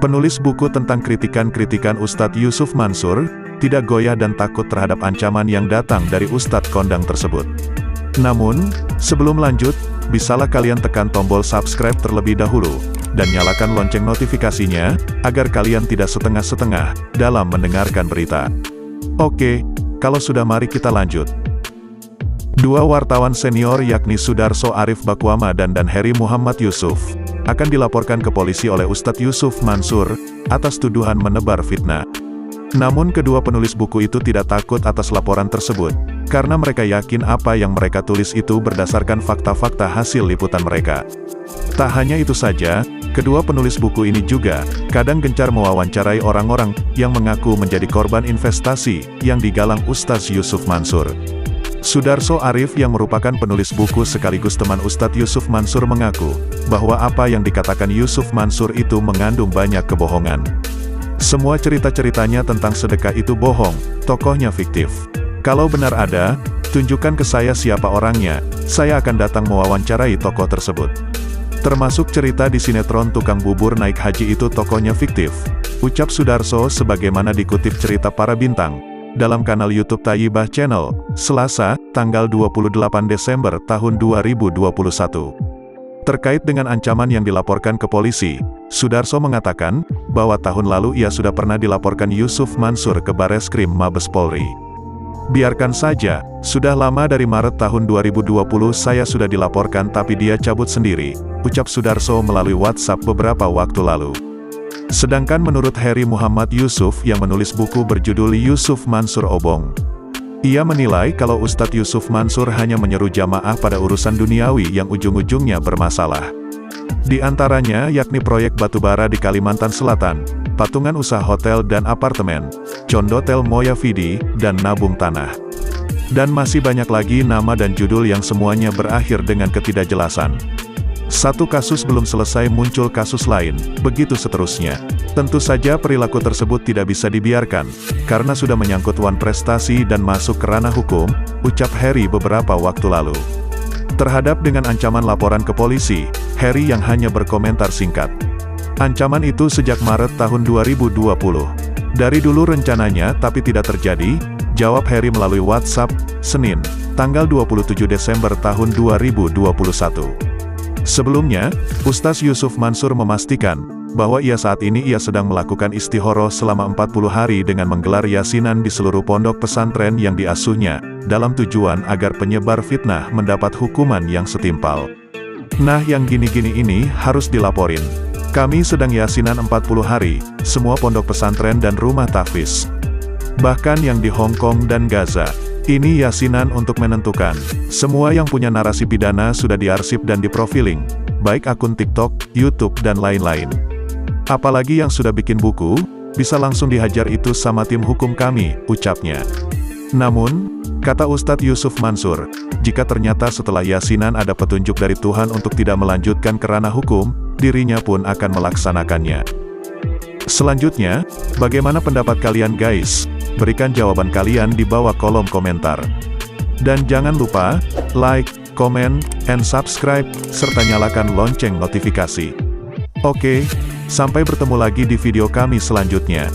Penulis buku tentang kritikan-kritikan Ustadz Yusuf Mansur, tidak goyah dan takut terhadap ancaman yang datang dari Ustadz kondang tersebut. Namun, sebelum lanjut, bisalah kalian tekan tombol subscribe terlebih dahulu, dan nyalakan lonceng notifikasinya, agar kalian tidak setengah-setengah dalam mendengarkan berita. Oke, kalau sudah mari kita lanjut. Dua wartawan senior yakni Sudarso Arif Bakwama dan Heri Muhammad Yusuf akan dilaporkan ke polisi oleh Ustadz Yusuf Mansur atas tuduhan menebar fitnah. Namun kedua penulis buku itu tidak takut atas laporan tersebut, karena mereka yakin apa yang mereka tulis itu berdasarkan fakta-fakta hasil liputan mereka. Tak hanya itu saja, kedua penulis buku ini juga kadang gencar mewawancarai orang-orang yang mengaku menjadi korban investasi yang digalang Ustadz Yusuf Mansur. Sudarso Arif yang merupakan penulis buku sekaligus teman Ustadz Yusuf Mansur mengaku bahwa apa yang dikatakan Yusuf Mansur itu mengandung banyak kebohongan. Semua cerita-ceritanya tentang sedekah itu bohong, tokohnya fiktif. Kalau benar ada, tunjukkan ke saya siapa orangnya, saya akan datang mewawancarai tokoh tersebut. Termasuk cerita di sinetron Tukang Bubur Naik Haji itu tokohnya fiktif, ucap Sudarso sebagaimana dikutip cerita para bintang dalam kanal YouTube Thayyibah Channel, Selasa, tanggal 28 Desember tahun 2021. Terkait dengan ancaman yang dilaporkan ke polisi, Sudarso mengatakan bahwa tahun lalu ia sudah pernah dilaporkan Yusuf Mansur ke Bareskrim Mabes Polri. Biarkan saja, sudah lama dari Maret tahun 2020 saya sudah dilaporkan tapi dia cabut sendiri, ucap Sudarso melalui WhatsApp beberapa waktu lalu. Sedangkan menurut Heri Muhammad Yusuf yang menulis buku berjudul Yusuf Mansur Obong, ia menilai kalau Ustadz Yusuf Mansur hanya menyeru jamaah pada urusan duniawi yang ujung-ujungnya bermasalah. Di antaranya yakni proyek batubara di Kalimantan Selatan, patungan usaha hotel dan apartemen, condotel Moya Vidi, dan nabung tanah. Dan masih banyak lagi nama dan judul yang semuanya berakhir dengan ketidakjelasan. Satu kasus belum selesai muncul kasus lain, begitu seterusnya. Tentu saja perilaku tersebut tidak bisa dibiarkan, karena sudah menyangkut wan prestasi dan masuk ke ranah hukum, ucap Heri beberapa waktu lalu. Terhadap dengan ancaman laporan ke polisi, Heri yang hanya berkomentar singkat. Ancaman itu sejak Maret tahun 2020. Dari dulu rencananya tapi tidak terjadi, jawab Heri melalui WhatsApp, Senin, tanggal 27 Desember tahun 2021. Sebelumnya, Ustadz Yusuf Mansur memastikan bahwa saat ini ia sedang melakukan istikharah selama 40 hari dengan menggelar yasinan di seluruh pondok pesantren yang diasuhnya, dalam tujuan agar penyebar fitnah mendapat hukuman yang setimpal. Nah yang gini-gini ini harus dilaporin. Kami sedang yasinan 40 hari, semua pondok pesantren dan rumah tahfiz. Bahkan yang di Hong Kong dan Gaza. Ini yasinan untuk menentukan. Semua yang punya narasi pidana sudah diarsip dan diprofiling, baik akun TikTok, YouTube, dan lain-lain. Apalagi yang sudah bikin buku, bisa langsung dihajar itu sama tim hukum kami, ucapnya. Namun, kata Ustadz Yusuf Mansur, jika ternyata setelah yasinan ada petunjuk dari Tuhan untuk tidak melanjutkan ke ranah hukum, dirinya pun akan melaksanakannya. Selanjutnya, bagaimana pendapat kalian guys? Berikan jawaban kalian di bawah kolom komentar. Dan jangan lupa, like, comment, and subscribe, serta nyalakan lonceng notifikasi. Oke, sampai bertemu lagi di video kami selanjutnya.